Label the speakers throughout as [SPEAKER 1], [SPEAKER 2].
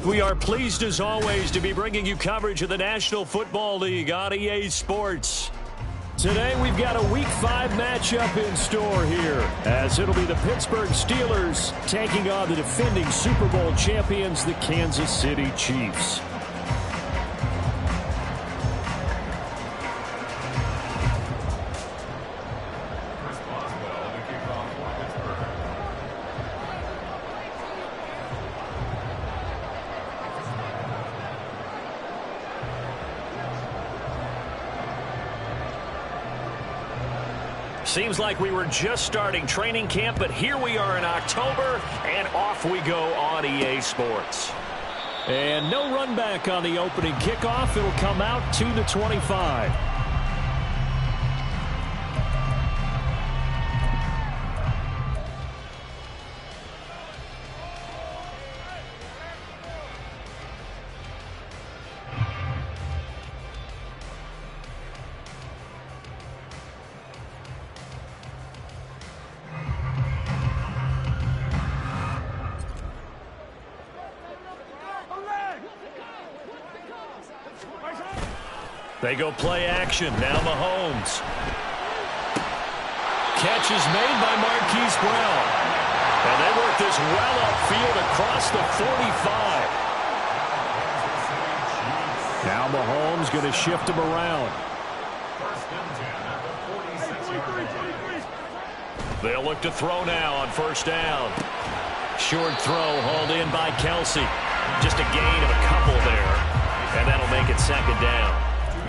[SPEAKER 1] We are pleased as always to be bringing you coverage of the National Football League on EA Sports. Today we've got a Week 5 matchup in store here, as it'll be the Pittsburgh Steelers taking on the defending Super Bowl champions, the Kansas City Chiefs. Seems like we were just starting training camp, but here we are in October, and off we go on EA Sports. And no run back on the opening kickoff. It'll come out to the 25. They go play action. Now Mahomes. Catch is made by Marquise Brown. And they work this well upfield across the 45. Now Mahomes going to shift him around. They'll look to throw now on first down. Short throw hauled in by Kelsey. Just a gain of a couple there. And that'll make it second down.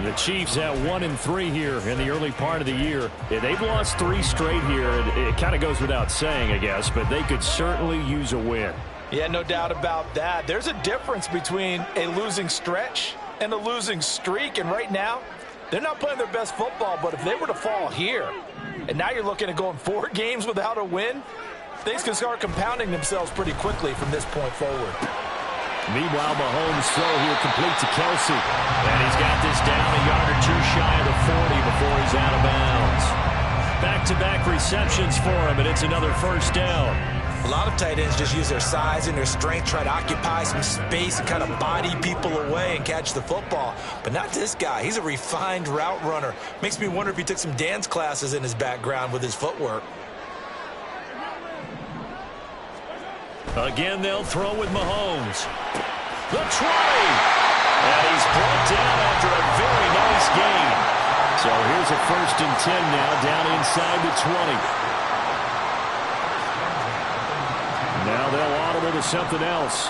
[SPEAKER 1] The Chiefs at 1-3 here in the early part of the year. They've lost 3 straight here. It kind of goes without saying, I guess, but they could certainly use a win.
[SPEAKER 2] Yeah, no doubt about that. There's a difference between a losing stretch and a losing streak, and right now, they're not playing their best football, but if they were to fall here, and now you're looking at going 4 games without a win, things can start compounding themselves pretty quickly from this point forward.
[SPEAKER 1] Meanwhile, Mahomes' throw here complete to Kelsey. And he's got this down a yard or 2 shy of the 40 before he's out of bounds. Back-to-back receptions for him, and it's another first down.
[SPEAKER 2] A lot of tight ends just use their size and their strength, try to occupy some space and kind of body people away and catch the football. But not this guy. He's a refined route runner. Makes me wonder if he took some dance classes in his background with his footwork.
[SPEAKER 1] Again, they'll throw with Mahomes. The 20. And he's brought down after a very nice gain. So here's a 1st and 10 now, down inside the 20. Now they'll audible to something else.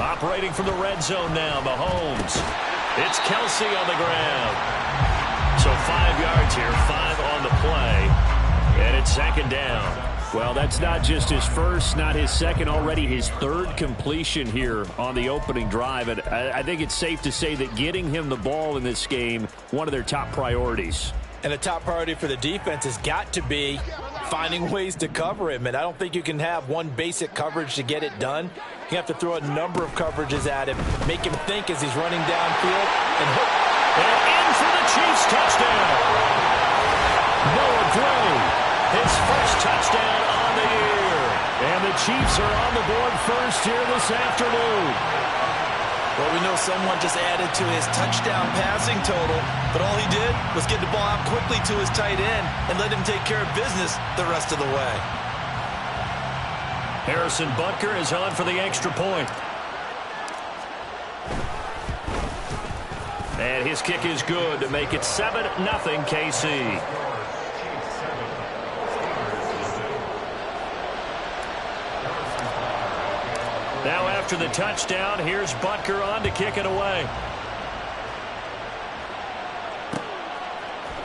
[SPEAKER 1] Operating from the red zone now, Mahomes. It's Kelsey on the ground. So 5 yards here, 5 on the play. And it's second down. Well, that's not just his first, not his second, already his 3rd completion here on the opening drive. And I think it's safe to say that getting him the ball in this game, one of their top priorities.
[SPEAKER 2] And the top priority for the defense has got to be finding ways to cover him. And I don't think you can have one basic coverage to get it done. You have to throw a number of coverages at him, make him think as he's running downfield, and hook.
[SPEAKER 1] And in for the Chiefs touchdown. Noah Gray. His first touchdown on the year. And the Chiefs are on the board first here this afternoon.
[SPEAKER 2] Well, we know someone just added to his touchdown passing total, but all he did was get the ball out quickly to his tight end and let him take care of business the rest of the way.
[SPEAKER 1] Harrison Butker is on for the extra point. And his kick is good to make it 7-0 KC. Now after the touchdown, here's Butker on to kick it away.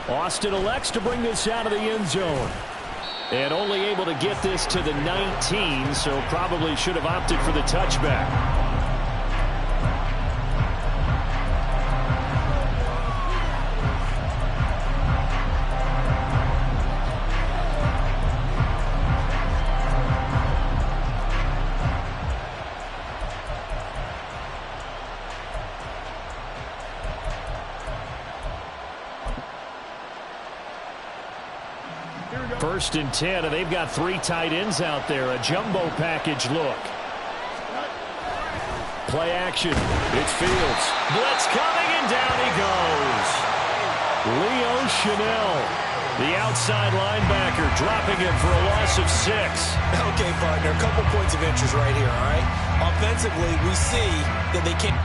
[SPEAKER 1] Austin elects to bring this out of the end zone. And only able to get this to the 19, so probably should have opted for the touchback. First and 10, and they've got 3 tight ends out there. A jumbo package look. Play action. It's Fields. Blitz coming, and down he goes. Leo Chenal, the outside linebacker, dropping him for a loss of 6.
[SPEAKER 2] Okay, partner, a couple points of interest right here, all right? Offensively, we see that they can't.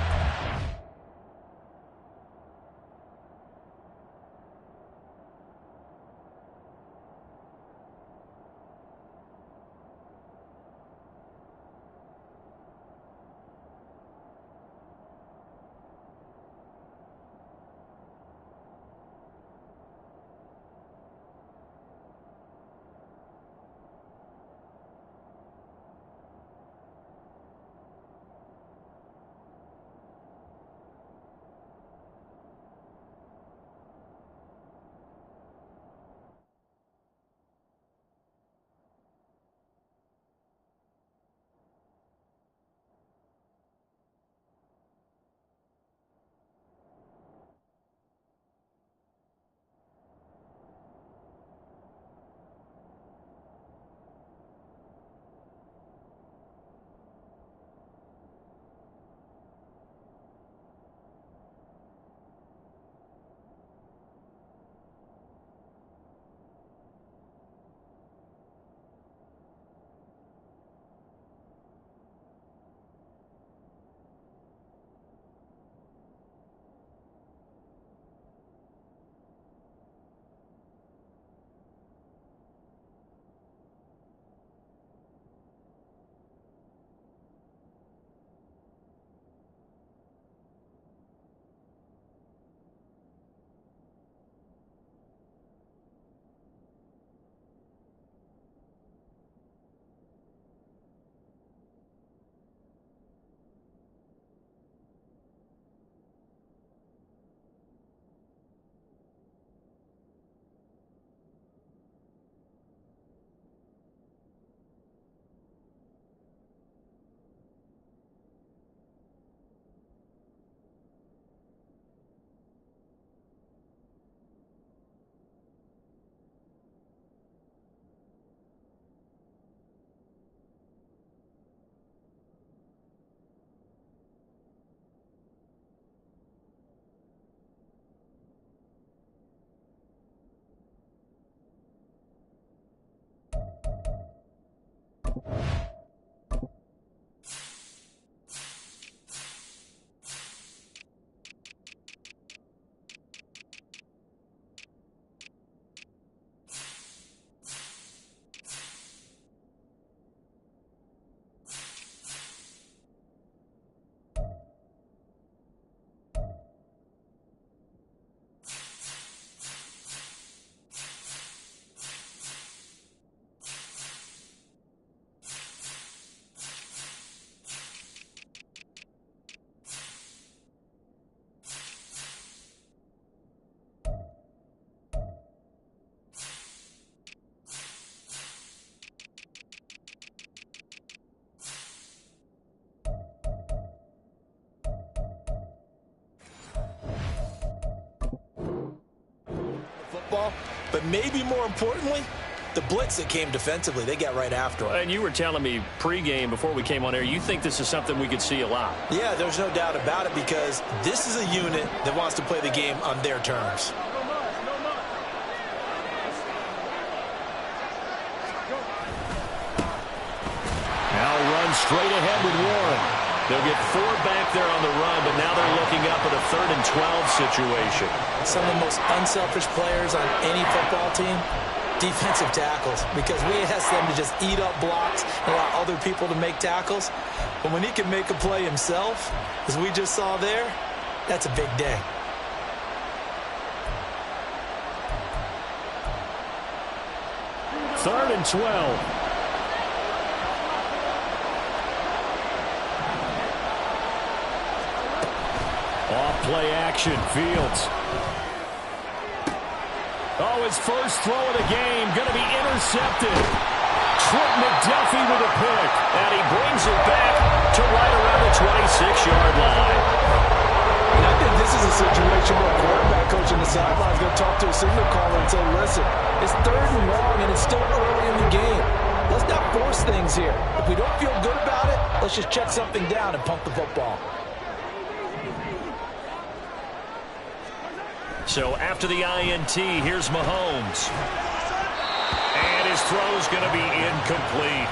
[SPEAKER 2] But maybe more importantly, the blitz that came defensively, they got right after him.
[SPEAKER 1] And you were telling me pregame before we came on air, you think this is something we could see a lot.
[SPEAKER 2] Yeah, there's no doubt about it because this is a unit that wants to play the game on their terms.
[SPEAKER 1] Now run straight ahead with Warren. They'll get 4 back there on the run, but now they're looking up at a 3rd and 12 situation.
[SPEAKER 2] Some of the most unselfish players on any football team, defensive tackles, because we ask them to just eat up blocks and allow other people to make tackles. But when he can make a play himself, as we just saw there, that's a big day.
[SPEAKER 1] Third and 12. Off-play action, Fields. Oh, his first throw of the game going to be intercepted. Trent McDuffie with a pick, and he brings it back to right around the 26-yard line.
[SPEAKER 2] And I think this is a situation where a quarterback coach on the sideline is going to talk to a signal caller and say, listen, it's 3rd and long, and it's still early in the game. Let's not force things here. If we don't feel good about it, let's just check something down and pump the football.
[SPEAKER 1] So after the INT, here's Mahomes. And his throw's going to be incomplete.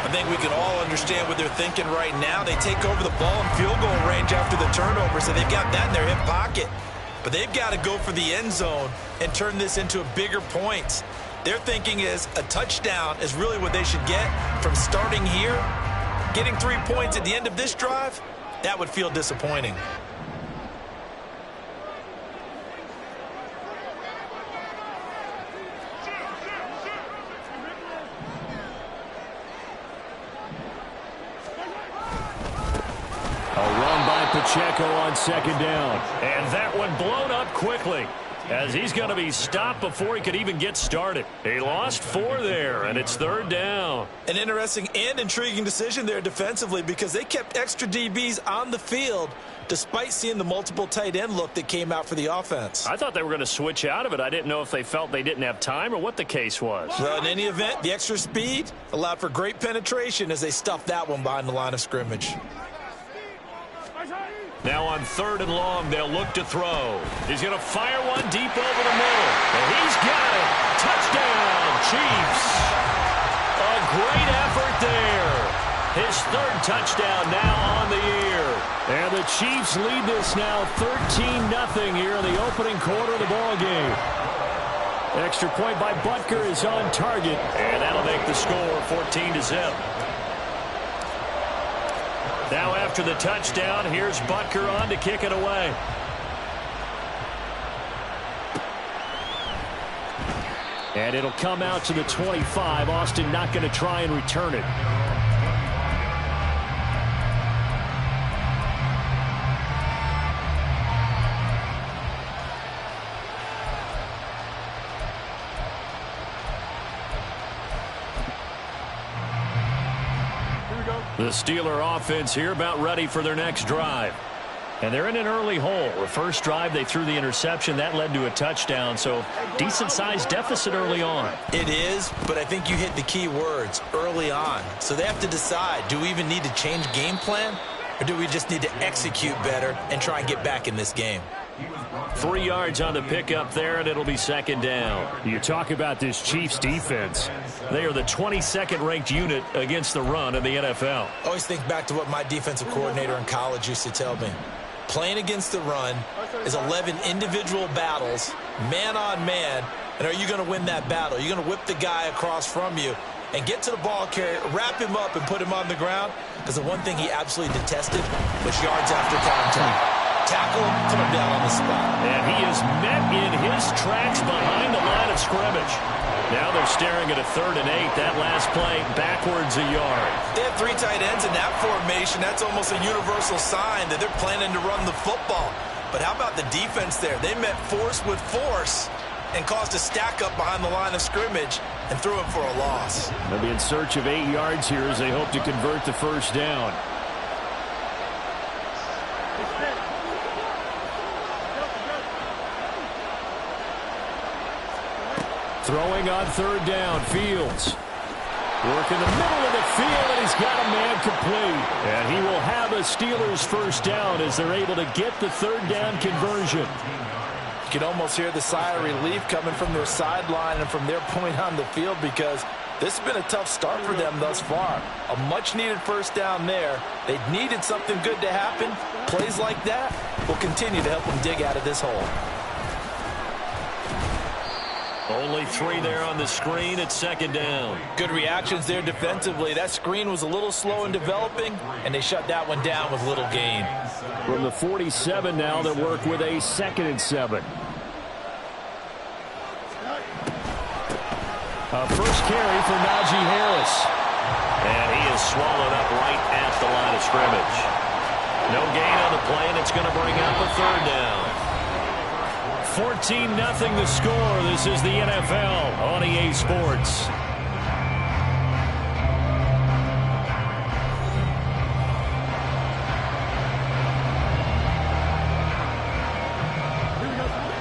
[SPEAKER 2] I think we can all understand what they're thinking right now. They take over the ball in field goal range after the turnover, so they've got that in their hip pocket. But they've got to go for the end zone and turn this into a bigger points. Their thinking is a touchdown is really what they should get from starting here. Getting 3 points at the end of this drive, that would feel disappointing.
[SPEAKER 1] Pacheco on second down. And that one blown up quickly as he's going to be stopped before he could even get started. He lost 4 there, and it's third down.
[SPEAKER 2] An interesting and intriguing decision there defensively because they kept extra DBs on the field despite seeing the multiple tight end look that came out for the offense.
[SPEAKER 1] I thought they were going to switch out of it. I didn't know if they felt they didn't have time or what the case was.
[SPEAKER 2] Well, in any event, the extra speed allowed for great penetration as they stuffed that one behind the line of scrimmage.
[SPEAKER 1] Now on third and long, they'll look to throw. He's going to fire one deep over the middle. And he's got it. Touchdown, Chiefs. A great effort there. His third touchdown now on the year. And the Chiefs lead this now 13-0 here in the opening quarter of the ball game. Extra point by Butker is on target. And that'll make the score 14-0. Now after the touchdown, here's Butker on to kick it away. And it'll come out to the 25. Austin not going to try and return it. The Steeler offense here about ready for their next drive. And they're in an early hole. The first drive, they threw the interception. That led to a touchdown, so decent-sized deficit early on.
[SPEAKER 2] It is, but I think you hit the key words, early on. So they have to decide, do we even need to change game plan, or do we just need to execute better and try and get back in this game?
[SPEAKER 1] 3 yards on the pickup there, and it'll be second down. You talk about this Chiefs defense. They are the 22nd ranked unit against the run in the NFL.
[SPEAKER 2] I always think back to what my defensive coordinator in college used to tell me. Playing against the run is 11 individual battles, man on man, and are you going to win that battle? You're going to whip the guy across from you and get to the ball carrier, wrap him up, and put him on the ground, because the one thing he absolutely detested was yards after contact. Tackle, put him down on the spot.
[SPEAKER 1] And he is met in his tracks behind the line of scrimmage. Now they're staring at a 3rd and 8. That last play backwards a yard.
[SPEAKER 2] They have 3 tight ends in that formation. That's almost a universal sign that they're planning to run the football. But how about the defense there? They met force with force and caused a stack up behind the line of scrimmage and threw him for a loss.
[SPEAKER 1] They'll be in search of 8 yards here as they hope to convert the first down. Throwing on 3rd down, Fields. Work in the middle of the field, and he's got a man complete. And he will have a Steelers first down as they're able to get the 3rd down conversion.
[SPEAKER 2] You can almost hear the sigh of relief coming from their sideline and from their point on the field because this has been a tough start for them thus far. A much-needed first down there. They needed something good to happen. Plays like that will continue to help them dig out of this hole.
[SPEAKER 1] Only 3 there on the screen at second down.
[SPEAKER 2] Good reactions there defensively. That screen was a little slow in developing, and they shut that one down with little gain.
[SPEAKER 1] From the 47 now, they work with a 2nd and 7. First carry for Najee Harris. And he is swallowed up right at the line of scrimmage. No gain on the play, and it's going to bring up a 3rd down. 14-0 the score. This is the NFL on EA Sports.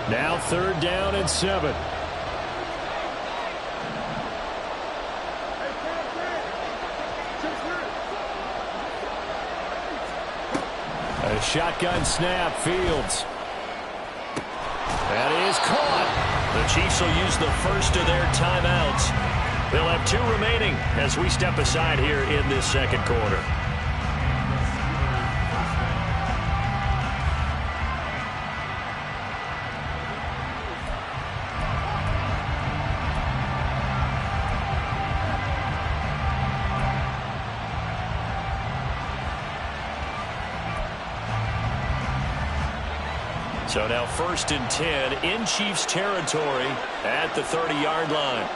[SPEAKER 1] Now 3rd down and 7. A shotgun snap, Fields. That is caught. The Chiefs will use the first of their timeouts. They'll have 2 remaining as we step aside here in this second quarter. So now 1st and 10 in Chiefs territory at the 30-yard line.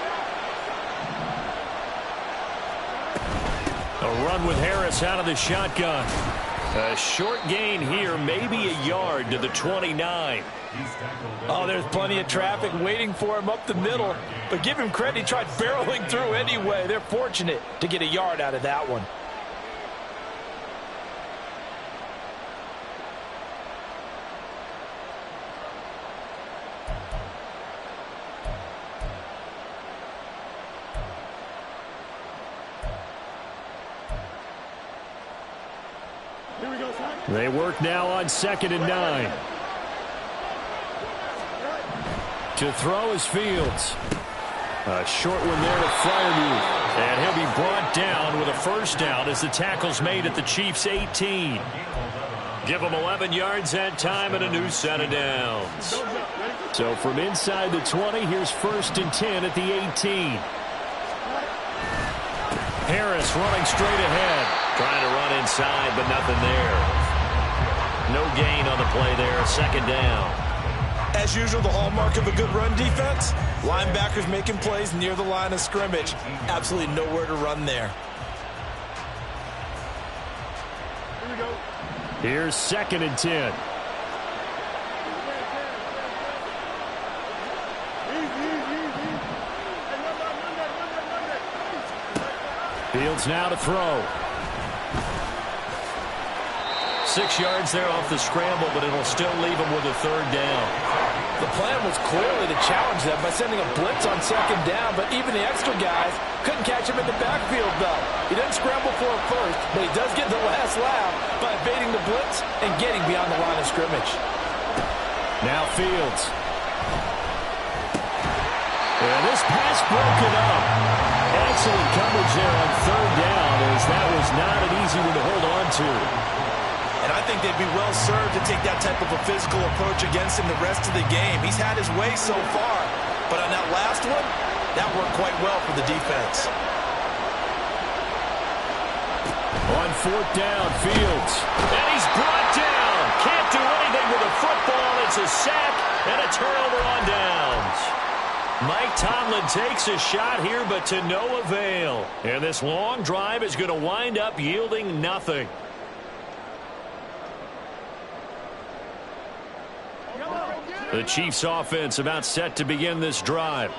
[SPEAKER 1] A run with Harris out of the shotgun. A short gain here, maybe a yard to the 29.
[SPEAKER 2] Oh, there's plenty of traffic waiting for him up the middle. But give him credit, he tried barreling through anyway. They're fortunate to get a yard out of that one.
[SPEAKER 1] They work now on 2nd and 9. To throw is Fields. A short one there to Freiermuth. And he'll be brought down with a first down as the tackle's made at the Chiefs' 18. Give them 11 yards that time and a new set of downs. So from inside the 20, here's 1st and 10 at the 18. Harris running straight ahead. Trying to run inside, but nothing there. No gain on the play there, 2nd down.
[SPEAKER 2] As usual, the hallmark of a good run defense, linebackers making plays near the line of scrimmage. Absolutely nowhere to run there.
[SPEAKER 3] Here we go.
[SPEAKER 1] Here's 2nd and 10. Fields now to throw. 6 yards there off the scramble, but it'll still leave him with a 3rd down.
[SPEAKER 2] The plan was clearly to challenge them by sending a blitz on 2nd down, but even the extra guys couldn't catch him in the backfield, though. He didn't scramble for it first, but he does get the last laugh by evading the blitz and getting beyond the line of scrimmage.
[SPEAKER 1] Now Fields. And this pass broken up. Excellent coverage there on 3rd down, as that was not an easy one to hold on to.
[SPEAKER 2] And I think they'd be well served to take that type of a physical approach against him the rest of the game. He's had his way so far, but on that last one, that worked quite well for the defense.
[SPEAKER 1] On 4th down, Fields. And he's brought down. Can't do anything with the football. It's a sack and a turnover on downs. Mike Tomlin takes a shot here, but to no avail. And this long drive is going to wind up yielding nothing. The Chiefs offense about set to begin this drive.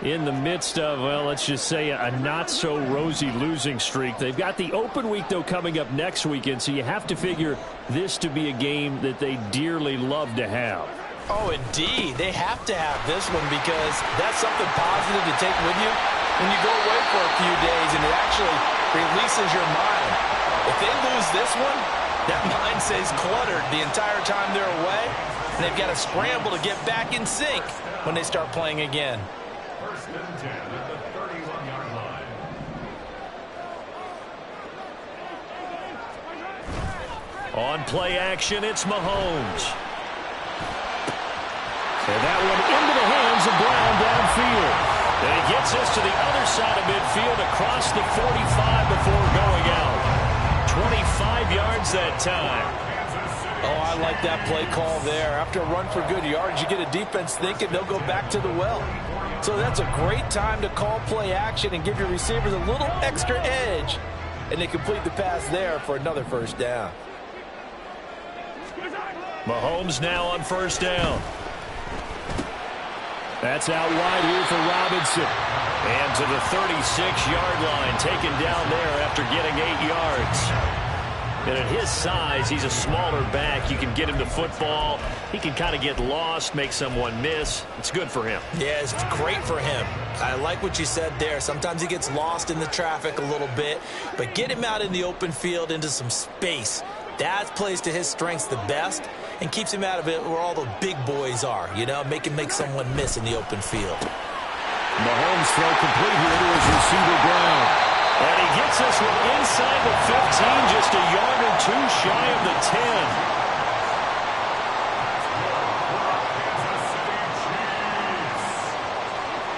[SPEAKER 1] In the midst of, well, let's just say a not-so-rosy losing streak. They've got the open week, though, coming up next weekend, so you have to figure this to be a game that they dearly love to have.
[SPEAKER 2] Oh, indeed. They have to have this one because that's something positive to take with you when you go away for a few days, and it actually releases your mind. If they lose this one, that mind stays cluttered the entire time they're away, and they've got to scramble to get back in sync when they start playing again.
[SPEAKER 3] 1st and 10 at the 31-yard line.
[SPEAKER 1] On play action, it's Mahomes. And that one into the hands of Brown downfield. And he gets us to the other side of midfield across the 45 before going out. 25 yards that time.
[SPEAKER 2] Oh, I like that play call there. After a run for good yards, you get a defense thinking they'll go back to the well. So that's a great time to call play action and give your receivers a little extra edge. And they complete the pass there for another 1st down.
[SPEAKER 1] Mahomes now on 1st down. That's out wide here for Robinson. And to the 36-yard line, taken down there after getting 8 yards. And at his size, he's a smaller back. You can get him to football. He can kind of get lost, make someone miss. It's good for him.
[SPEAKER 2] Yeah, it's great for him. I like what you said there. Sometimes he gets lost in the traffic a little bit, but get him out in the open field into some space. That plays to his strengths the best and keeps him out of it where all the big boys are, you know, make someone miss in the open field.
[SPEAKER 4] Mahomes throw complete here to his receiver Brown.
[SPEAKER 1] And he gets this one inside the 15, just a yard or two shy of the 10.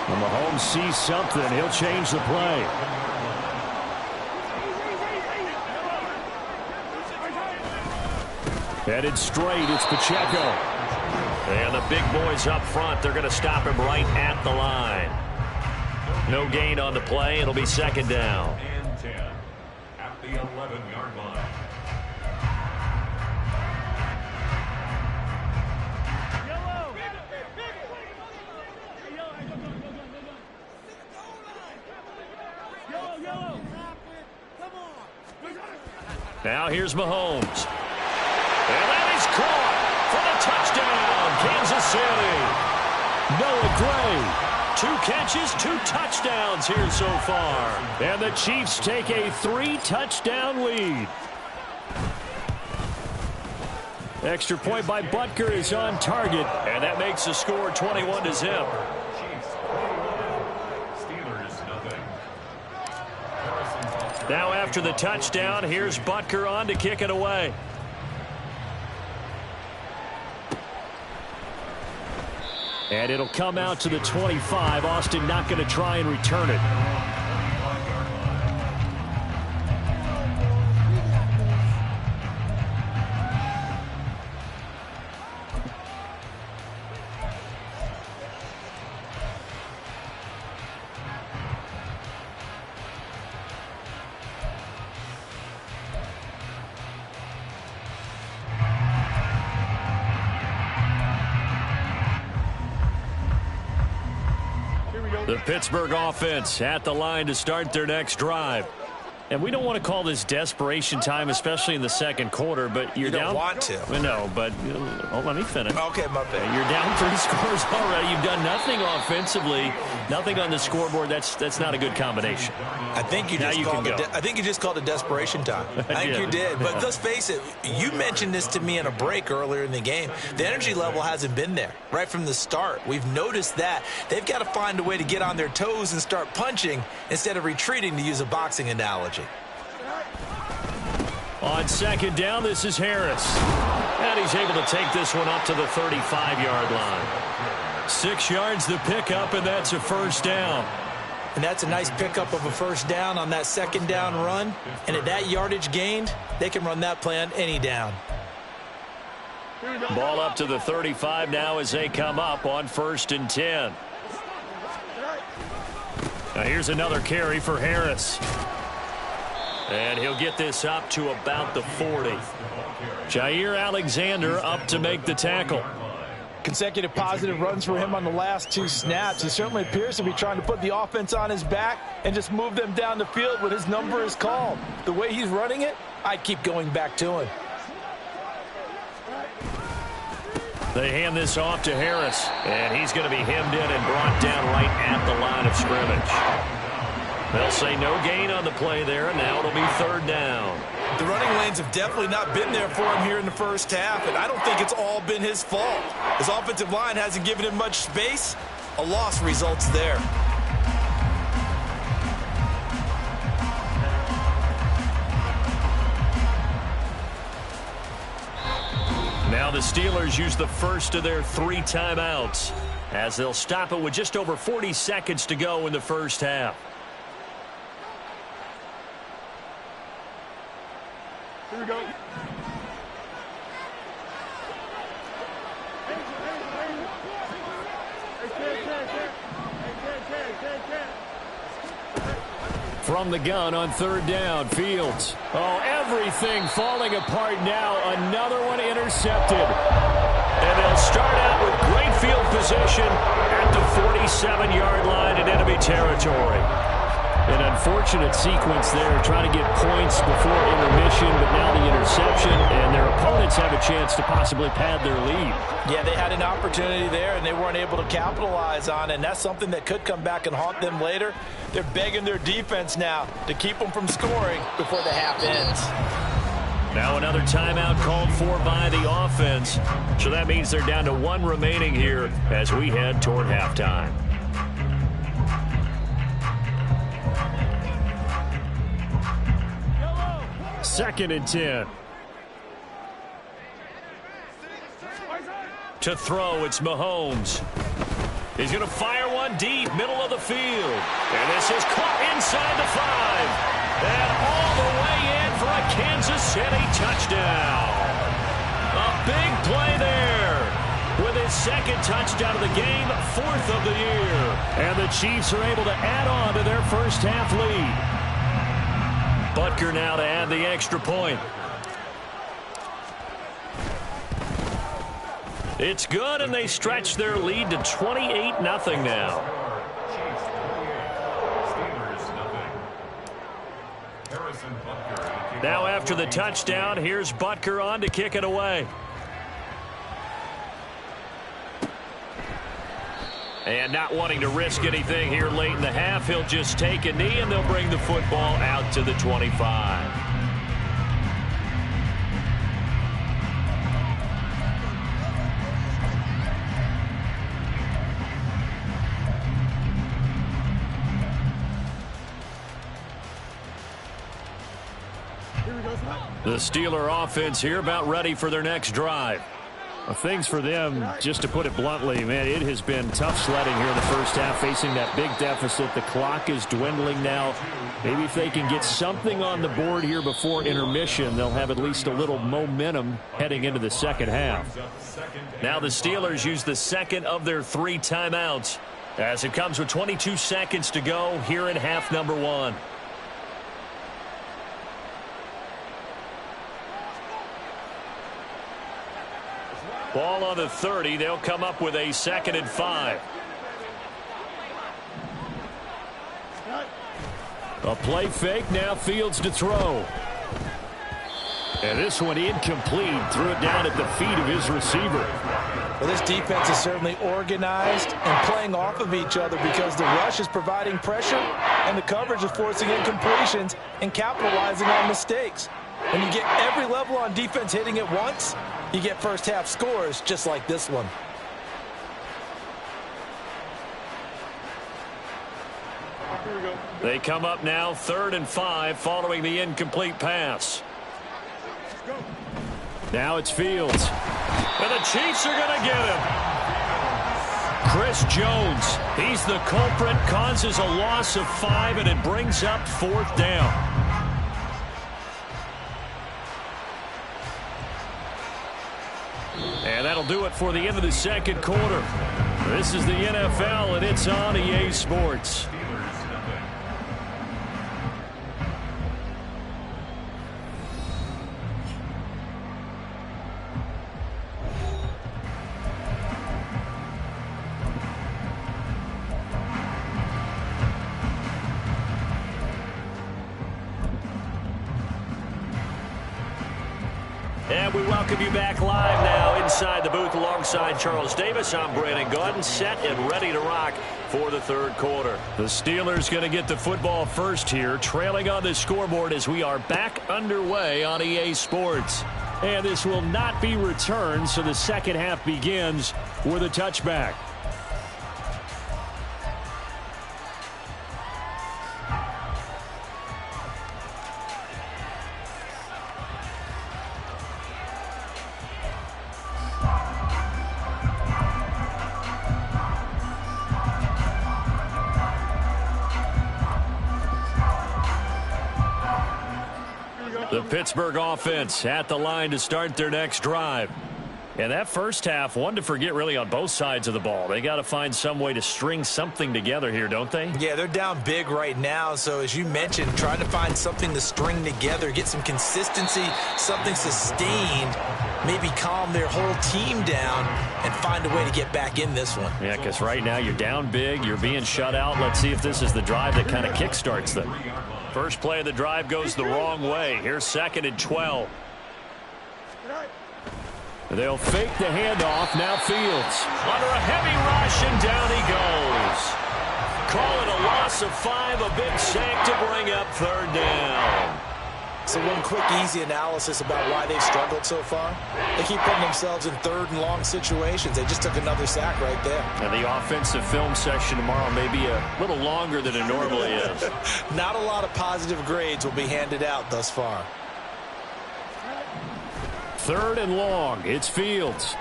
[SPEAKER 4] When Mahomes sees something, he'll change the play. Headed straight, it's Pacheco.
[SPEAKER 1] And the big boys up front, they're going to stop him right at the line. No gain on the play. It'll be second down.
[SPEAKER 3] And 10 at the 11-yard line.
[SPEAKER 1] Now here's Mahomes. And that is caught for the touchdown, Kansas City.
[SPEAKER 4] Noah Gray.
[SPEAKER 1] 2 catches, 2 touchdowns here so far.
[SPEAKER 4] And the Chiefs take a 3-touchdown lead. Extra point by Butker is on target.
[SPEAKER 1] And that makes the score 21-0.
[SPEAKER 3] Chiefs 21, Steelers nothing.
[SPEAKER 1] Now after the touchdown, here's Butker on to kick it away.
[SPEAKER 4] And it'll come out to the 25. Austin not going to try and return it.
[SPEAKER 1] The Pittsburgh offense at the line to start their next drive.
[SPEAKER 4] And we don't want to call this desperation time, especially in the second quarter, but you're
[SPEAKER 2] You don't
[SPEAKER 4] down.
[SPEAKER 2] want to.
[SPEAKER 4] No, but let me finish.
[SPEAKER 2] Okay, my bad.
[SPEAKER 4] You're down 3 scores already. You've done nothing offensively, nothing on the scoreboard. That's not a good combination.
[SPEAKER 2] I think you just called it. I think you just called it desperation time. I think you did. But let's face it. You mentioned this to me in a break earlier in the game. The energy level hasn't been there right from the start. We've noticed that they've got to find a way to get on their toes and start punching instead of retreating, to use a boxing analogy.
[SPEAKER 1] On second down, this is Harris. And he's able to take this one up to the 35-yard line. 6 yards the pickup, and that's a first down.
[SPEAKER 2] And that's a nice pickup of a first down on that second down run. And at that yardage gained, they can run that play on any down.
[SPEAKER 1] Ball up to the 35 now as they come up on 1st and 10. Now here's another carry for Harris. And he'll get this up to about the 40. Jair Alexander up to make the tackle.
[SPEAKER 2] Consecutive positive runs for him on the last 2 snaps. He certainly appears to be trying to put the offense on his back and just move them down the field when his number is called. The way he's running it, I keep going back to him.
[SPEAKER 1] They hand this off to Harris, and he's going to be hemmed in and brought down right at the line of scrimmage. They'll say no gain on the play there, and now it'll be 3rd down.
[SPEAKER 2] The running lanes have definitely not been there for him here in the first half, and I don't think it's all been his fault. His offensive line hasn't given him much space. A loss results there.
[SPEAKER 1] Now the Steelers use the first of their 3 timeouts as they'll stop it with just over 40 seconds to go in the first half.
[SPEAKER 5] Here we go.
[SPEAKER 4] From the gun on 3rd down, Fields. Oh, everything falling apart now. Another one intercepted.
[SPEAKER 1] And they'll start out with great field position at the 47-yard line in enemy territory.
[SPEAKER 4] An unfortunate sequence there, trying to get points before intermission, but now the interception, and their opponents have a chance to possibly pad their lead.
[SPEAKER 2] Yeah, they had an opportunity there, and they weren't able to capitalize on it, and that's something that could come back and haunt them later. They're begging their defense now to keep them from scoring before the half ends.
[SPEAKER 1] Now another timeout called for by the offense. So that means they're down to 1 remaining here as we head toward halftime.
[SPEAKER 4] Second and 10.
[SPEAKER 1] To throw, it's Mahomes. He's going to fire one deep, middle of the field. And this is caught inside the 5. And all the way in for a Kansas City touchdown. A big play there. With his second touchdown of the game, 4th of the year.
[SPEAKER 4] And the Chiefs are able to add on to their first half lead.
[SPEAKER 1] Butker now to add the extra point. It's good, and they stretch their lead to 28-0 now. Now after the touchdown, here's Butker on to kick it away. And not wanting to risk anything here late in the half, he'll just take a knee, and they'll bring the football out to the 25. The Steeler offense here about ready for their next drive.
[SPEAKER 4] Well, things for them, just to put it bluntly, man, it has been tough sledding here in the first half, facing that big deficit. The clock is dwindling now. Maybe if they can get something on the board here before intermission, they'll have at least a little momentum heading into the second half.
[SPEAKER 1] Now the Steelers use the second of their 3 timeouts as it comes with 22 seconds to go here in half number 1. Ball on the 30. They'll come up with a 2nd and 5.
[SPEAKER 4] A play fake. Now Fields to throw. And this one incomplete. Threw it down at the feet of his receiver.
[SPEAKER 2] Well, this defense is certainly organized and playing off of each other because the rush is providing pressure and the coverage is forcing incompletions and capitalizing on mistakes. When you get every level on defense hitting at once, you get first half scores just like this one.
[SPEAKER 1] They come up now 3rd and 5 following the incomplete pass.
[SPEAKER 4] Now it's Fields.
[SPEAKER 1] And the Chiefs are going to get him. Chris Jones, he's the culprit, causes a loss of 5, and it brings up 4th down. And that'll do it for the end of the second quarter. This is the NFL, and it's on EA Sports. And we welcome you back live now inside the booth alongside Charles Davis. I'm Brandon Gaudin, set and ready to rock for the third quarter.
[SPEAKER 4] The Steelers going to get the football first here, trailing on the scoreboard as we are back underway on EA Sports. And this will not be returned, so the second half begins with a touchback.
[SPEAKER 1] The Pittsburgh offense at the line to start their next drive. And that first half, one to forget really on both sides of the ball. They got to find some way to string something together here, don't they?
[SPEAKER 2] Yeah, they're down big right now. So as you mentioned, trying to find something to string together, get some consistency, something sustained, maybe calm their whole team down and find a way to get back in this one.
[SPEAKER 1] Yeah, because right now you're down big, you're being shut out. Let's see if this is the drive that kind of kickstarts them. First play of the drive goes the wrong way. Here's 2nd and 12.
[SPEAKER 4] They'll fake the handoff. Now Fields.
[SPEAKER 1] Under a heavy rush, and down he goes. Call it a loss of 5, a big sack to bring up 3rd down.
[SPEAKER 2] So one quick, easy analysis about why they've struggled so far. They keep putting themselves in third and long situations. They just took another sack right there.
[SPEAKER 4] And the offensive film session tomorrow may be a little longer than it normally is.
[SPEAKER 2] Not a lot of positive grades will be handed out thus far.
[SPEAKER 4] 3rd and long. It's Fields.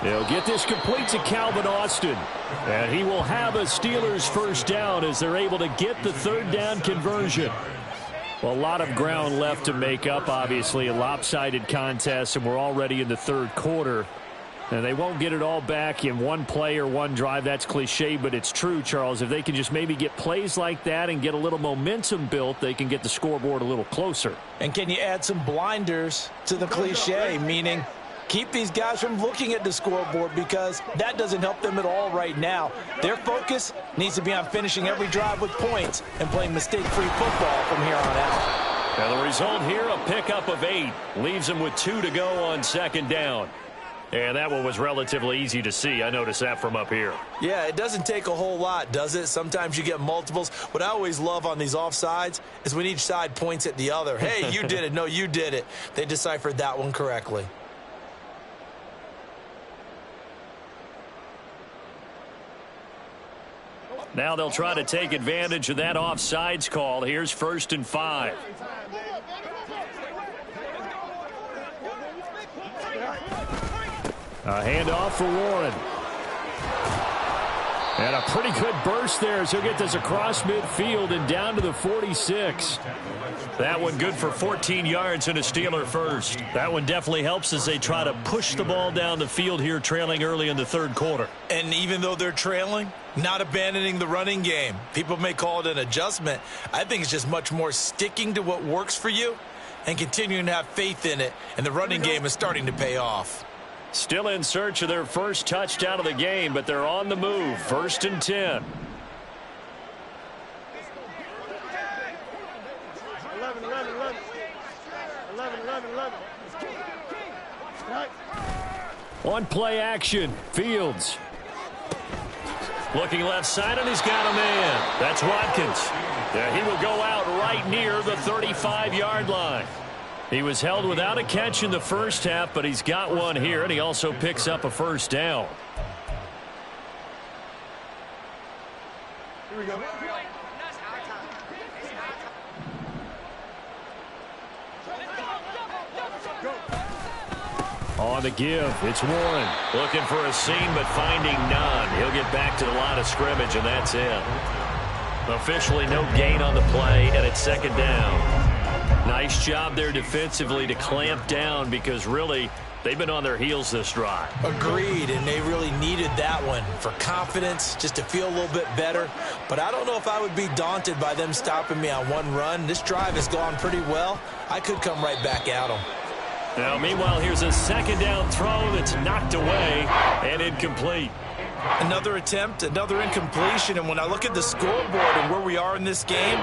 [SPEAKER 4] They'll get this complete to Calvin Austin. And he will have a Steelers first down as they're able to get the 3rd down conversion. Well, a lot of ground left to make up, obviously. A lopsided contest, and we're already in the 3rd quarter. And they won't get it all back in one play or one drive. That's cliche, but it's true, Charles. If they can just maybe get plays like that and get a little momentum built, they can get the scoreboard a little closer.
[SPEAKER 2] And can you add some blinders to the cliche, meaning keep these guys from looking at the scoreboard, because that doesn't help them at all right now. Their focus needs to be on finishing every drive with points and playing mistake-free football from here on out.
[SPEAKER 1] Now the result here, a pickup of 8. Leaves them with 2 to go on 2nd down. And that one was relatively easy to see. I noticed that from up here.
[SPEAKER 2] Yeah, it doesn't take a whole lot, does it? Sometimes you get multiples. What I always love on these offsides is when each side points at the other. Hey, you did it. No, you did it. They deciphered that one correctly.
[SPEAKER 1] Now they'll try to take advantage of that offsides call. Here's 1st and 5.
[SPEAKER 4] A handoff for Warren. And a pretty good burst there as he'll get this across midfield and down to the 46.
[SPEAKER 1] That one good for 14 yards and a Steeler first. That one definitely helps as they try to push the ball down the field here, trailing early in the 3rd quarter.
[SPEAKER 2] And even though they're trailing, not abandoning the running game. People may call it an adjustment. I think it's just much more sticking to what works for you and continuing to have faith in it. And the running game is starting to pay off.
[SPEAKER 1] Still in search of their first touchdown of the game, but they're on the move. 1st and 10.
[SPEAKER 5] 11.
[SPEAKER 4] On play action, Fields.
[SPEAKER 1] Looking left side, and he's got a man. That's Watkins. Yeah, he will go out right near the 35-yard line. He was held without a catch in the first half, but he's got one here, and he also picks up a first down.
[SPEAKER 5] Here we go.
[SPEAKER 4] On the give, it's Warren.
[SPEAKER 1] Looking for a seam, but finding none. He'll get back to the line of scrimmage, and that's it. Officially no gain on the play, and it's 2nd down. Nice job there defensively to clamp down, because really they've been on their heels this drive.
[SPEAKER 2] Agreed, and they really needed that one for confidence, just to feel a little bit better. But I don't know if I would be daunted by them stopping me on one run. This drive has gone pretty well. I could come right back at them.
[SPEAKER 1] Now, meanwhile, here's a 2nd down throw that's knocked away and incomplete.
[SPEAKER 2] Another attempt, another incompletion, and when I look at the scoreboard and where we are in this game,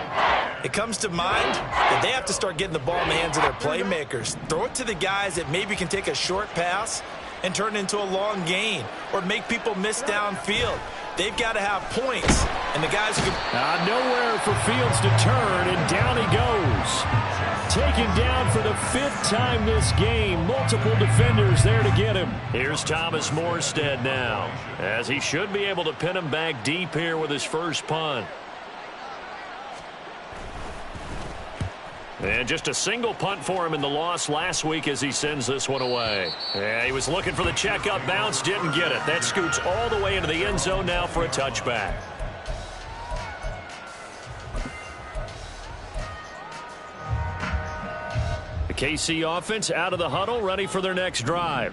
[SPEAKER 2] it comes to mind that they have to start getting the ball in the hands of their playmakers. Throw it to the guys that maybe can take a short pass and turn it into a long gain or make people miss downfield. They've got to have points, and the guys who can...
[SPEAKER 4] Nowhere for Fields to turn, and down he goes. Taken down for the 5th time this game. Multiple defenders there to get him.
[SPEAKER 1] Here's Thomas Morstead now, as he should be able to pin him back deep here with his first punt. And just a single punt for him in the loss last week as he sends this one away. Yeah, he was looking for the checkup bounce, didn't get it. That scoots all the way into the end zone now for a touchback.
[SPEAKER 4] The KC offense out of the huddle, ready for their next drive.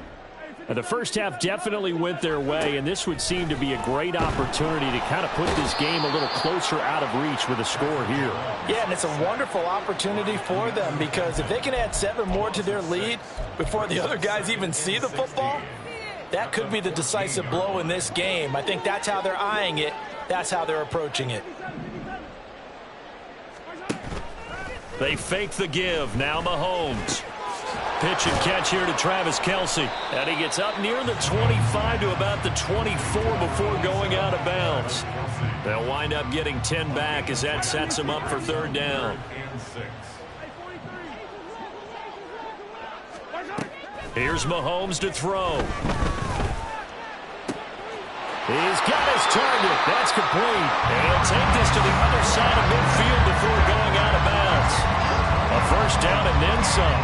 [SPEAKER 4] Now, the first half definitely went their way, and this would seem to be a great opportunity to kind of put this game a little closer out of reach with a score here.
[SPEAKER 2] Yeah, and it's a wonderful opportunity for them, because if they can add 7 more to their lead before the other guys even see the football, that could be the decisive blow in this game. I think that's how they're eyeing it. That's how they're approaching it.
[SPEAKER 1] They fake the give. Now Mahomes. Pitch and catch here to Travis Kelce. And he gets up near the 25 to about the 24 before going out of bounds. They'll wind up getting 10 back as that sets them up for 3rd down. Here's Mahomes to throw.
[SPEAKER 4] He's got his target. That's complete.
[SPEAKER 1] And he'll take this to the other side of midfield before going out of bounds. A first down and then some.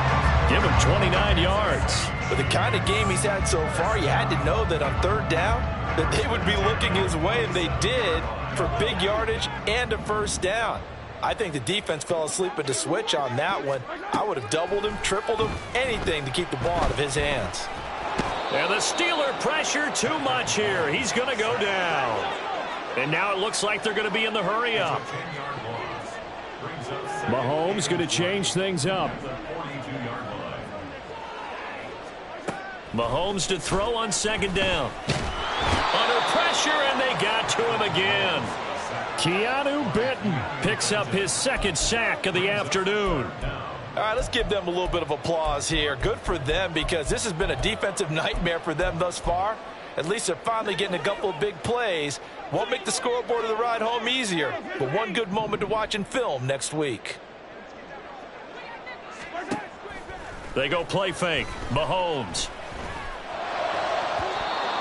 [SPEAKER 1] Give him 29 yards.
[SPEAKER 2] With the kind of game he's had so far, you had to know that on third down that they would be looking his way, and they did, for big yardage and a first down. I think the defense fell asleep at the switch on that one. I would have doubled him, tripled him, anything to keep the ball out of his hands.
[SPEAKER 1] And the Steeler pressure too much here. He's going to go down. And now it looks like they're going to be in the hurry up.
[SPEAKER 4] Mahomes going to change things up.
[SPEAKER 1] Mahomes to throw on second down. Under pressure, and they got to him again.
[SPEAKER 4] Keanu Benton
[SPEAKER 1] Picks up his second sack of the afternoon.
[SPEAKER 2] All right, let's give them a little bit of applause here. Good for them, because this has been a defensive nightmare for them thus far. At least they're finally getting a couple of big plays. Won't make the scoreboard of the ride home easier, but one good moment to watch in film next week.
[SPEAKER 1] They go play fake. Mahomes.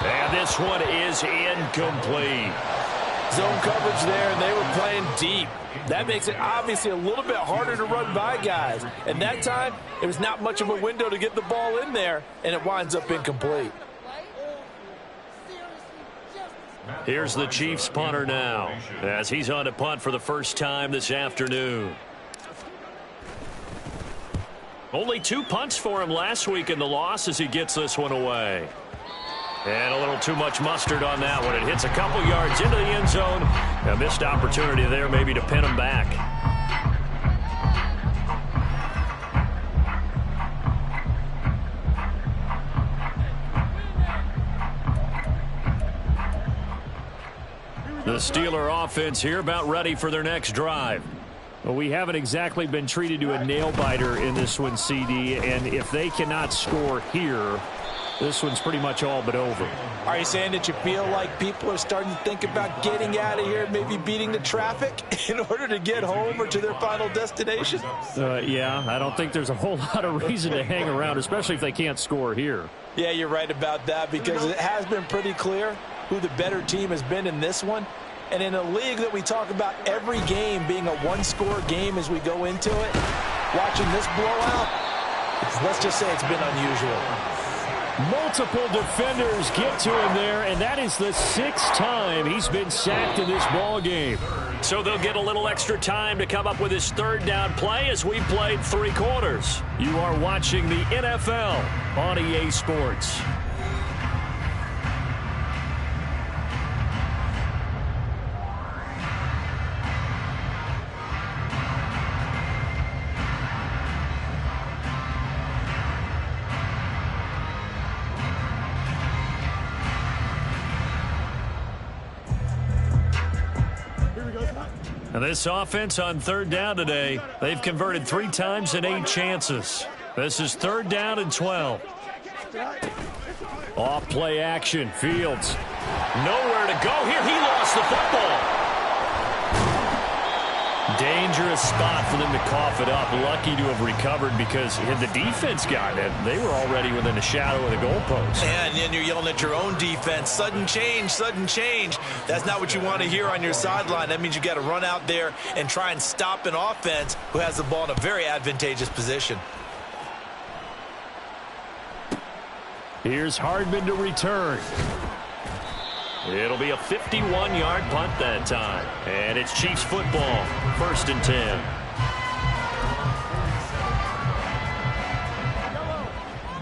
[SPEAKER 1] And this one is incomplete.
[SPEAKER 2] Zone coverage there, and they were playing deep. That makes it obviously a little bit harder to run by guys. And that time, it was not much of a window to get the ball in there, and it winds up incomplete.
[SPEAKER 1] Here's the Chiefs punter now, as he's on to punt for the first time this afternoon. Only 2 punts for him last week in the loss as he gets this one away. And a little too much mustard on that one. It hits a couple yards into the end zone. A missed opportunity there maybe to pin him back. The Steeler offense here about ready for their next drive.
[SPEAKER 4] Well, we haven't exactly been treated to a nail-biter in this one, CD, and if they cannot score here, this one's pretty much all but over.
[SPEAKER 2] Are you saying that you feel like people are starting to think about getting out of here, maybe beating the traffic in order to get home or to their final destination?
[SPEAKER 4] Yeah, I don't think there's a whole lot of reason to hang around, especially if they can't score here.
[SPEAKER 2] Yeah, you're right about that, because it has been pretty clear who the better team has been in this one. And in a league that we talk about every game being a one-score game as we go into it, watching this blowout, let's just say it's been unusual.
[SPEAKER 4] Multiple defenders get to him there, and that is the 6th time he's been sacked in this ball game.
[SPEAKER 1] So they'll get a little extra time to come up with his third down play as we played 3 quarters.
[SPEAKER 4] You are watching the NFL on EA Sports.
[SPEAKER 1] And this offense on third down today, they've converted 3 times in 8 chances. This is 3rd down and 12.
[SPEAKER 4] Off play action. Fields.
[SPEAKER 1] Nowhere to go here. He lost the football. Dangerous spot for them to cough it up. Lucky to have recovered, because had the defense gotten it, they were already within the shadow of the goalpost.
[SPEAKER 2] And then you're yelling at your own defense. Sudden change, sudden change. That's not what you want to hear on your sideline. That means you got to run out there and try and stop an offense who has the ball in a very advantageous position.
[SPEAKER 4] Here's Hardman to return.
[SPEAKER 1] It'll be a 51-yard punt that time. And it's Chiefs football, 1st and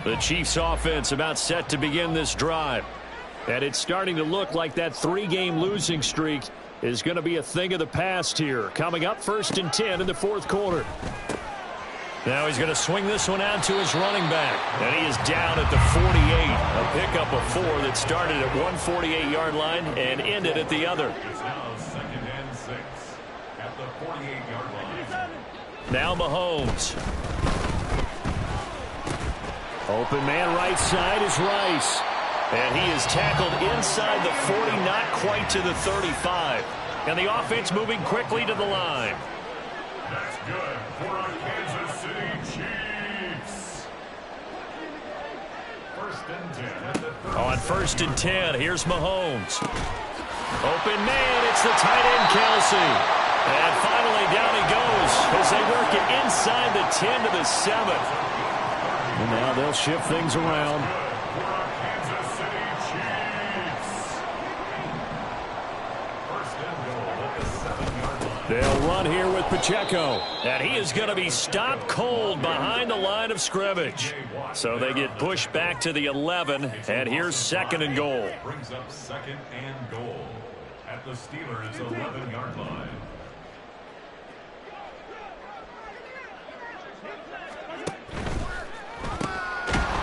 [SPEAKER 1] 10. The Chiefs offense about set to begin this drive. And it's starting to look like that 3-game losing streak is going to be a thing of the past here. Coming up 1st and 10 in the 4th quarter. Now he's going to swing this one out to his running back. And he is down at the 48. A pickup of 4 that started at 148-yard line and ended at the other.
[SPEAKER 3] It's now 2nd and 6 at the 48-yard line.
[SPEAKER 1] Now Mahomes.
[SPEAKER 4] Open man right side is Rice.
[SPEAKER 1] And he is tackled inside the 40, not quite to the 35. And the offense moving quickly to the line.
[SPEAKER 3] That's good for our Kansas City Chiefs.
[SPEAKER 1] On 1st and 10, here's Mahomes. Open man, it's the tight end Kelce. And finally down he goes as they work it inside the 10 to the 7.
[SPEAKER 4] And now they'll shift things around. They'll run here with Pacheco.
[SPEAKER 1] And he is going to be stopped cold behind the line of scrimmage. So they get pushed back to the 11, and here's 2nd and goal.
[SPEAKER 3] Brings up 2nd and goal at the Steelers' 11-yard line.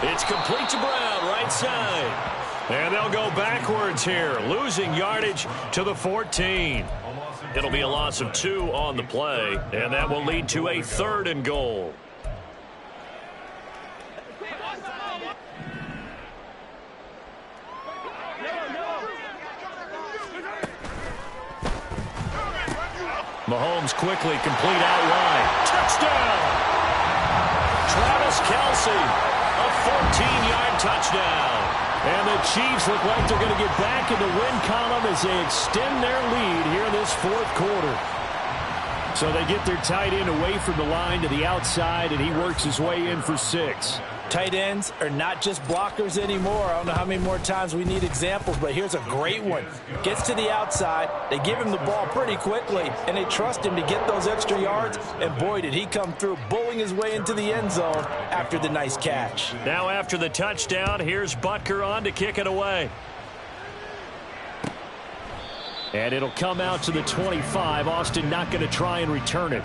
[SPEAKER 1] It's complete to Brown, right side. And they'll go backwards here, losing yardage to the 14. It'll be a loss of 2 on the play, and that will lead to a 3rd and goal. Mahomes quickly complete out wide. Touchdown! Travis Kelce, a 14-yard touchdown.
[SPEAKER 4] And the Chiefs look like they're going to get back in the win column as they extend their lead here in this 4th quarter. So they get their tight end away from the line to the outside, and he works his way in for 6.
[SPEAKER 2] Tight ends are not just blockers anymore. I don't know how many more times we need examples, but here's a great one. Gets to the outside, they give him the ball pretty quickly, and they trust him to get those extra yards, and boy, did he come through, bullying his way into the end zone after the nice catch.
[SPEAKER 1] Now after the touchdown, here's Butker on to kick it away.
[SPEAKER 4] And it'll come out to the 25. Austin not going to try and return it.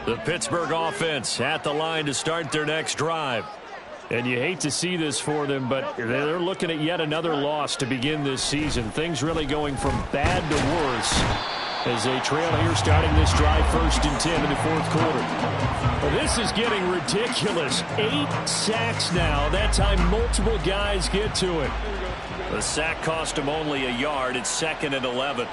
[SPEAKER 1] The Pittsburgh offense at the line to start their next drive.
[SPEAKER 4] And you hate to see this for them, but they're looking at yet another loss to begin this season. Things really going from bad to worse as they trail here starting this drive 1st and 10 in the 4th quarter. Well, this is getting ridiculous. 8 sacks now. That time multiple guys get to it.
[SPEAKER 1] The sack cost him only a yard. It's 2nd and 11.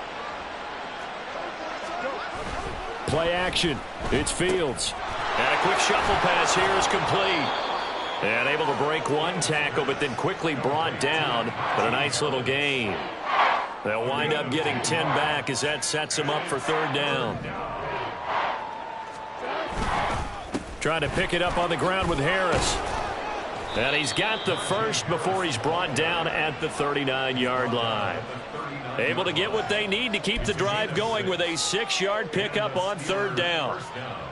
[SPEAKER 4] Play action. It's Fields.
[SPEAKER 1] And a quick shuffle pass here is complete. And able to break one tackle, but then quickly brought down. But a nice little gain. They'll wind up getting 10 back as that sets them up for 3rd down. Trying to pick it up on the ground with Harris. And he's got the first before he's brought down at the 39-yard line. Able to get what they need to keep the drive going with a 6-yard pickup on 3rd down.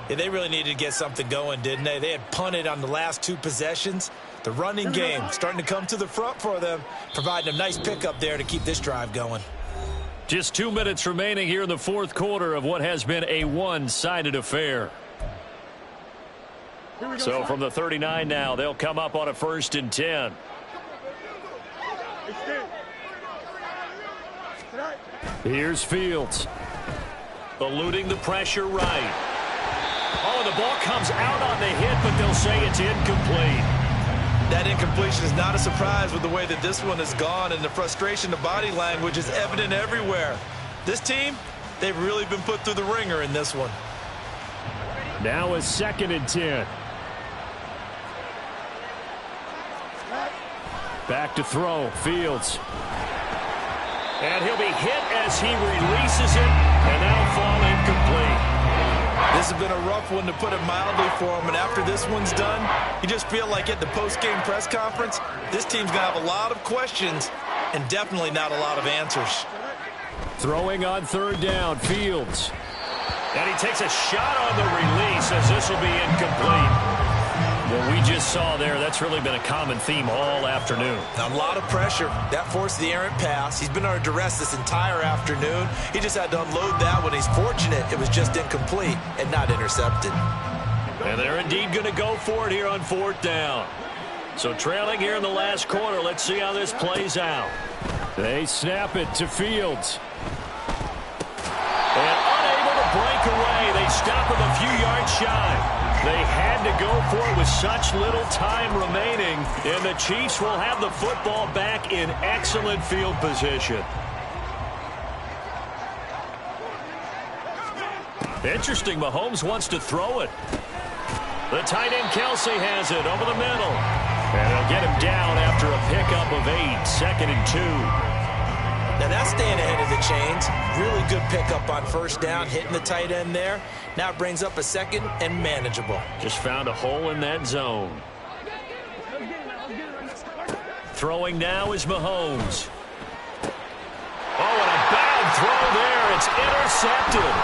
[SPEAKER 2] Yeah, they really needed to get something going, didn't they? They had punted on the last 2 possessions. The running game starting to come to the front for them, providing a nice pickup there to keep this drive going.
[SPEAKER 1] Just 2 minutes remaining here in the 4th quarter of what has been a one-sided affair. So from the 39 now, they'll come up on a 1st and 10.
[SPEAKER 4] Here's Fields.
[SPEAKER 1] Eluding the pressure right. Oh, the ball comes out on the hit, but they'll say it's incomplete.
[SPEAKER 2] That incompletion is not a surprise with the way that this one has gone, and the frustration, the body language is evident everywhere. This team, they've really been put through the ringer in this one.
[SPEAKER 4] Now a 2nd and 10. Back to throw. Fields.
[SPEAKER 1] And he'll be hit as he releases it, and that'll fall incomplete.
[SPEAKER 2] This has been a rough one, to put it mildly, for him, and after this one's done, you just feel like at the post-game press conference, this team's going to have a lot of questions and definitely not a lot of answers.
[SPEAKER 4] Throwing on 3rd down, Fields.
[SPEAKER 1] And he takes a shot on the release as this will be incomplete. What we just saw there, that's really been a common theme all afternoon.
[SPEAKER 2] A lot of pressure. That forced the errant pass. He's been under duress this entire afternoon. He just had to unload that one. He's fortunate it was just incomplete and not intercepted.
[SPEAKER 1] And they're indeed going to go for it here on 4th down. So trailing here in the last quarter. Let's see how this plays out.
[SPEAKER 4] They snap it to Fields.
[SPEAKER 1] And unable to stop him a few yards shy. They had to go for it with such little time remaining, and the Chiefs will have the football back in excellent field position. Interesting, Mahomes wants to throw it. The tight end Kelce has it over the middle. And they'll get him down after a pickup of 8, 2nd and 2.
[SPEAKER 2] Now that's staying ahead of the chains. Really good pickup on first down, hitting the tight end there. Now it brings up a 2nd and manageable.
[SPEAKER 1] Just found a hole in that zone. Throwing now is Mahomes. Oh, and a bad throw there. It's intercepted.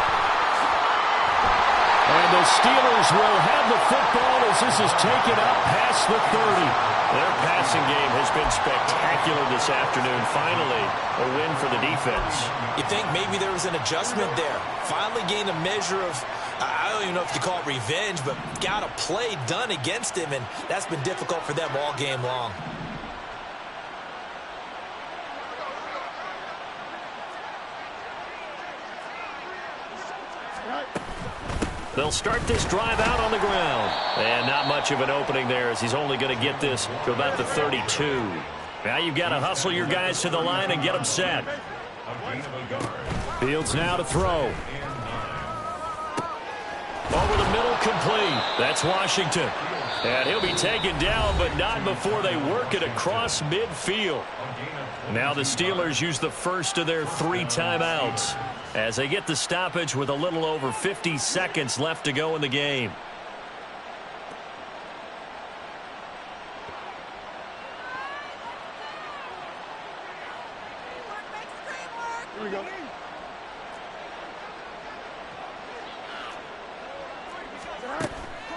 [SPEAKER 1] And the Steelers will have the football as this is taken up past the 30. Their passing game has been spectacular this afternoon. Finally, a win for the defense.
[SPEAKER 2] You think maybe there was an adjustment there. Finally gained a measure of, I don't even know if you call it revenge, but got a play done against him, and that's been difficult for them all game long.
[SPEAKER 1] They'll start this drive out on the ground. And not much of an opening there as he's only going to get this to about the 32. Now you've got to hustle your guys to the line and get them set.
[SPEAKER 4] Fields now to throw.
[SPEAKER 1] Over the middle, complete. That's Washington. And he'll be taken down, but not before they work it across midfield. Now the Steelers use the first of their 3 timeouts as they get the stoppage with a little over 50 seconds left to go in the game.
[SPEAKER 5] Here we go.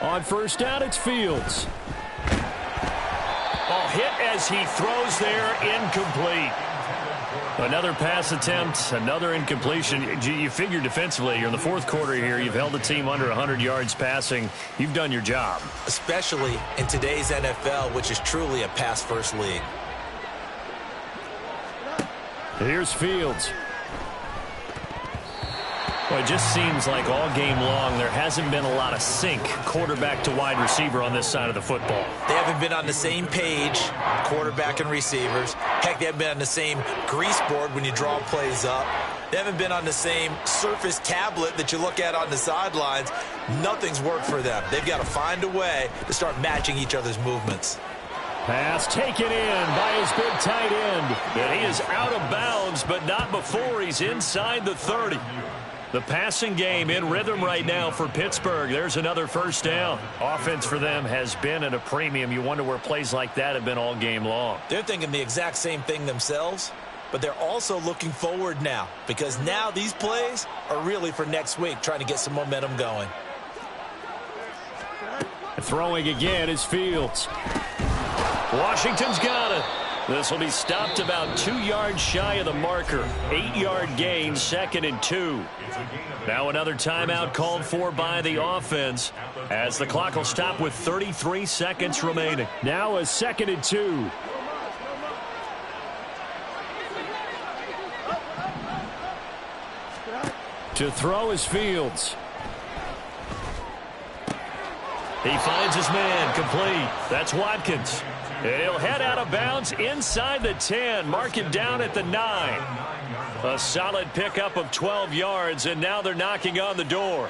[SPEAKER 4] On first down, it's Fields.
[SPEAKER 1] Oh, hit as he throws there, incomplete. Another pass attempt, another incompletion. You figure defensively, you're in the fourth quarter here. You've held the team under 100 yards passing. You've done your job.
[SPEAKER 2] Especially in today's NFL, which is truly a pass-first league.
[SPEAKER 4] Here's Fields.
[SPEAKER 1] Well, it just seems like all game long there hasn't been a lot of sync quarterback to wide receiver on this side of the football.
[SPEAKER 2] They haven't been on the same page, quarterback and receivers. Heck, they haven't been on the same grease board when you draw plays up. They haven't been on the same Surface tablet that you look at on the sidelines. Nothing's worked for them. They've got to find a way to start matching each other's movements.
[SPEAKER 4] Pass taken in by his big tight end.
[SPEAKER 1] And he is out of bounds, but not before he's inside the 30. The passing game in rhythm right now for Pittsburgh. There's another first down. Offense for them has been at a premium. You wonder where plays like that have been all game long.
[SPEAKER 2] They're thinking the exact same thing themselves, but they're also looking forward now because now these plays are really for next week, trying to get some momentum going.
[SPEAKER 4] Throwing again is Fields.
[SPEAKER 1] Washington's got it. This will be stopped about 2 yards shy of the marker. 8-yard gain, 2nd and 2. Now another timeout called for by the offense as the clock will stop with 33 seconds remaining.
[SPEAKER 4] Now a 2nd and 2. To throw is Fields.
[SPEAKER 1] He finds his man, complete. That's Watkins. He'll head out of bounds inside the 10. Mark him down at the 9. A solid pickup of 12 yards, and now they're knocking on the door.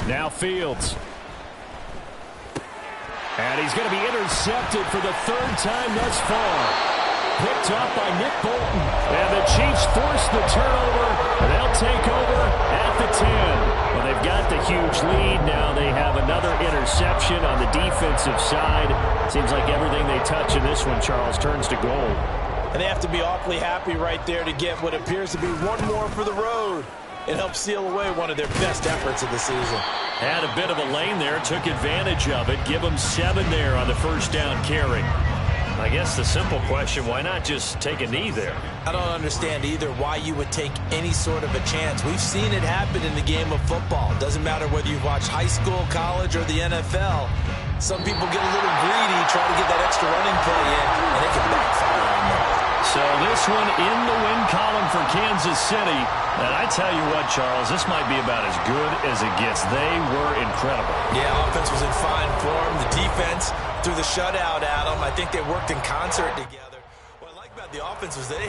[SPEAKER 4] Now Fields. And he's going to be intercepted for the 3rd time thus far. Picked up by Nick Bolton. And the Chiefs force the turnover. They'll take over at the 10. Well, they've got the huge lead. Now they have another interception on the defensive side. Seems like everything they touch in this one, Charles, turns to gold.
[SPEAKER 2] And they have to be awfully happy right there to get what appears to be one more for the road. It helps seal away one of their best efforts of the season.
[SPEAKER 1] Had a bit of a lane there, took advantage of it. Give them 7 there on the first down carry. I guess the simple question, why not just take a knee there?
[SPEAKER 2] I don't understand either why you would take any sort of a chance. We've seen it happen in the game of football. It doesn't matter whether you've watched high school, college, or the NFL. Some people get a little greedy, try to get that extra a running play in, and it can backfire on them.
[SPEAKER 1] So this one in the win column for Kansas City. And I tell you what, Charles, this might be about as good as it gets. They were incredible.
[SPEAKER 2] Yeah, offense was in fine form. The defense threw the shutout at them. I think they worked in concert together. What I like about the offense was they